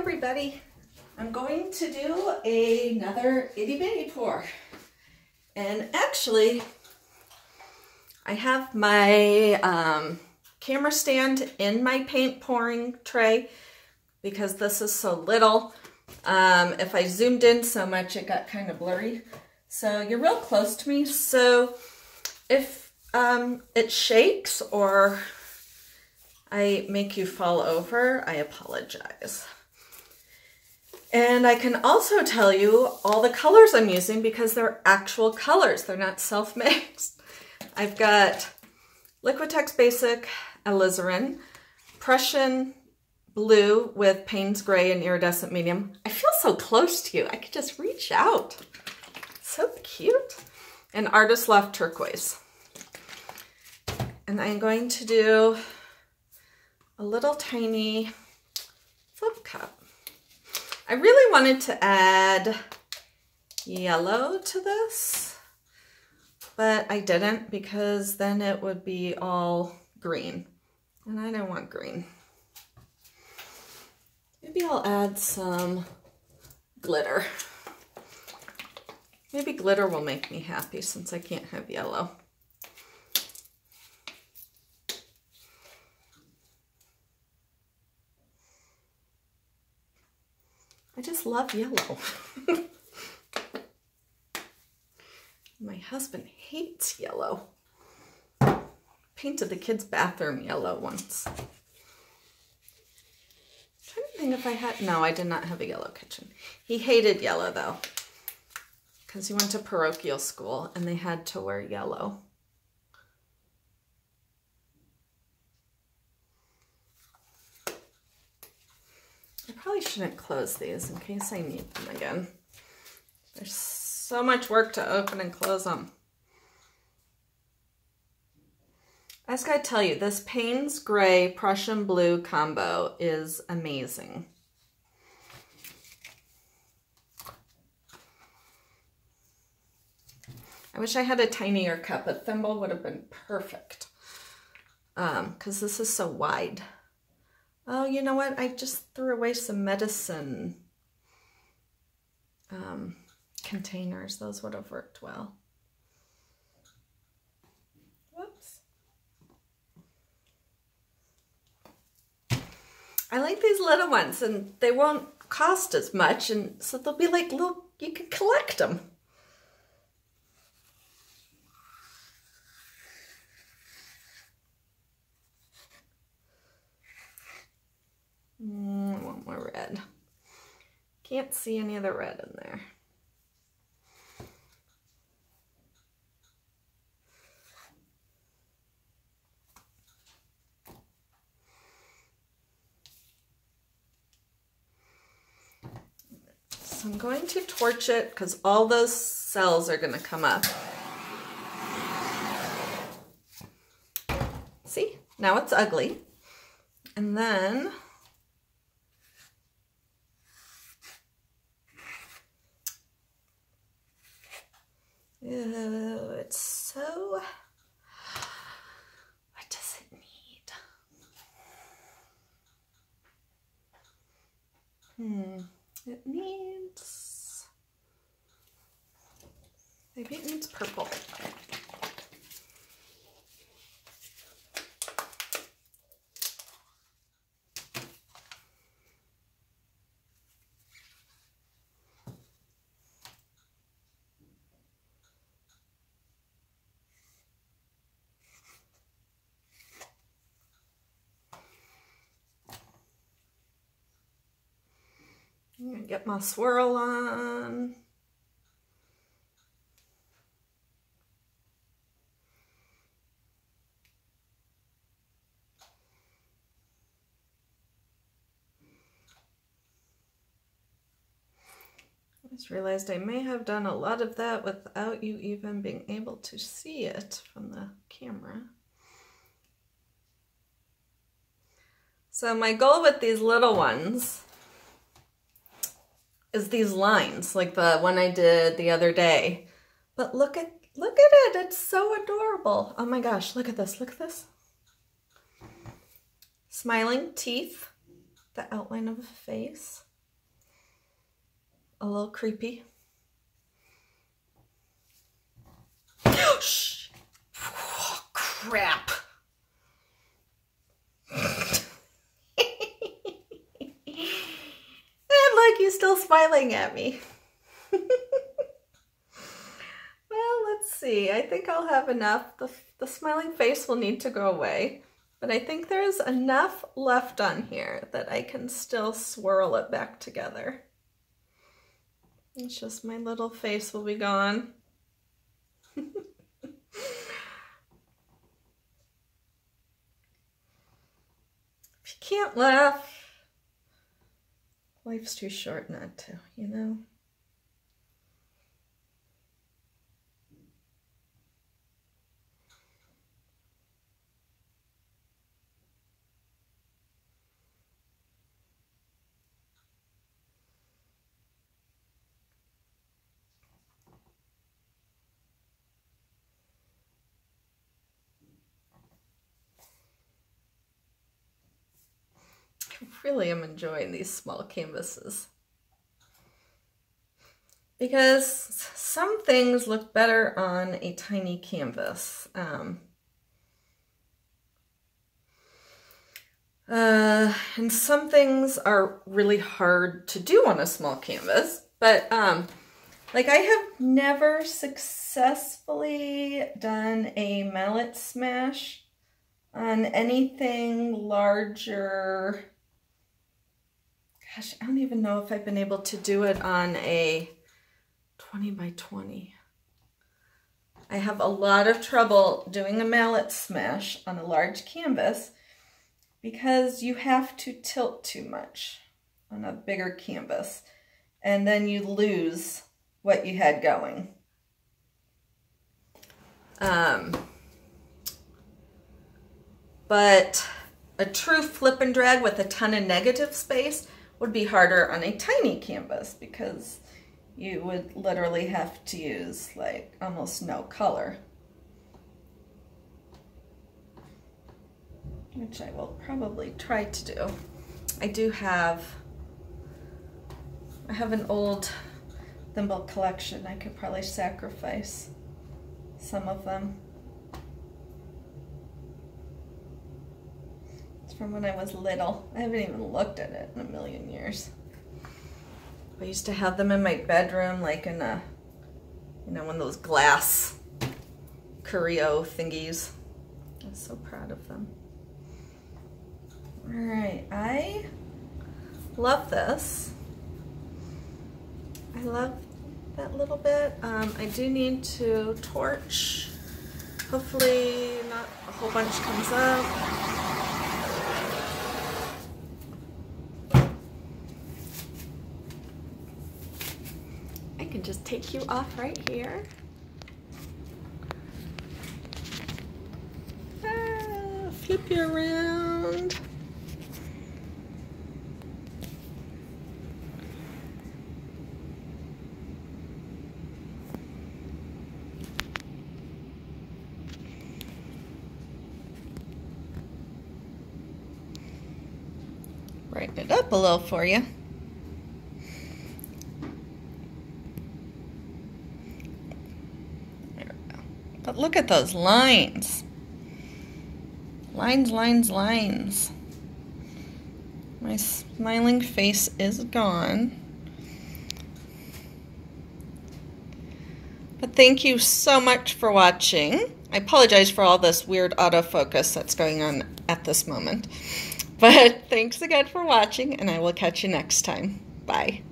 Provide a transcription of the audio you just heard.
everybody. I'm going to do another itty bitty pour. And actually, I have my camera stand in my paint pouring tray because this is so little. If I zoomed in so much, it got kind of blurry. So you're real close to me. So if it shakes or I make you fall over, I apologize. And I can also tell you all the colors I'm using because they're actual colors. They're not self-mixed. I've got Liquitex Basic Alizarin, Prussian Blue with Payne's Gray and Iridescent Medium. I feel so close to you. I could just reach out. So cute. And Artist Loft Turquoise. And I'm going to do a little tiny flip cup. I really wanted to add yellow to this, but I didn't because then it would be all green, and I don't want green. Maybe I'll add some glitter. Maybe glitter will make me happy since I can't have yellow. I just love yellow. My husband hates yellow. Painted the kids' bathroom yellow once. I'm trying to think if I had, no, I did not have a yellow kitchen. He hated yellow though, because he went to parochial school and they had to wear yellow. I probably shouldn't close these in case I need them again. There's so much work to open and close them. I just gotta tell you, this Payne's Gray Prussian Blue combo is amazing. I wish I had a tinier cup. A thimble would have been perfect. Because this is so wide. Oh, you know what? I just threw away some medicine containers. Those would have worked well. Whoops. I like these little ones, and they won't cost as much, and so they'll be like little, you can collect them. I want more red. Can't see any of the red in there. So I'm going to torch it because all those cells are going to come up. See? Now it's ugly. And then ew, it's so, what does it need? It needs, maybe it needs purple. I'm gonna get my swirl on. I just realized I may have done a lot of that without you even being able to see it from the camera. So my goal with these little ones is these lines, like the one I did the other day. But look at it, it's so adorable. Oh my gosh, look at this, look at this. Smiling teeth, the outline of a face. a little creepy. Shh. Oh, crap. And look, he's still smiling at me. Well, let's see. I think I'll have enough. The smiling face will need to go away. But I think there's enough left on here that I can still swirl it back together. It's just my little face will be gone. If you can't laugh, life's too short not to, you know? I really am enjoying these small canvases because some things look better on a tiny canvas. And some things are really hard to do on a small canvas, but like I have never successfully done a mallet smash on anything larger. Gosh, I don't even know if I've been able to do it on a 20 by 20. I have a lot of trouble doing a mallet smash on a large canvas because you have to tilt too much on a bigger canvas and then you lose what you had going. But a true flip and drag with a ton of negative space would be harder on a tiny canvas because you would literally have to use like almost no color, which I will probably try to do. I have an old thimble collection. I could probably sacrifice some of them. It's from when I was little. I haven't even looked at it in a million years. I used to have them in my bedroom, like in a, you know, one of those glass curio thingies. I'm so proud of them. All right, I love this. I love that little bit. I do need to torch. Hopefully not a whole bunch comes up. I can just take you off right here. Flip you around. Brighten it up a little for you. There we go. But look at those lines. Lines, lines, lines. My smiling face is gone. But thank you so much for watching. I apologize for all this weird autofocus that's going on at this moment. But thanks again for watching, and I will catch you next time. Bye.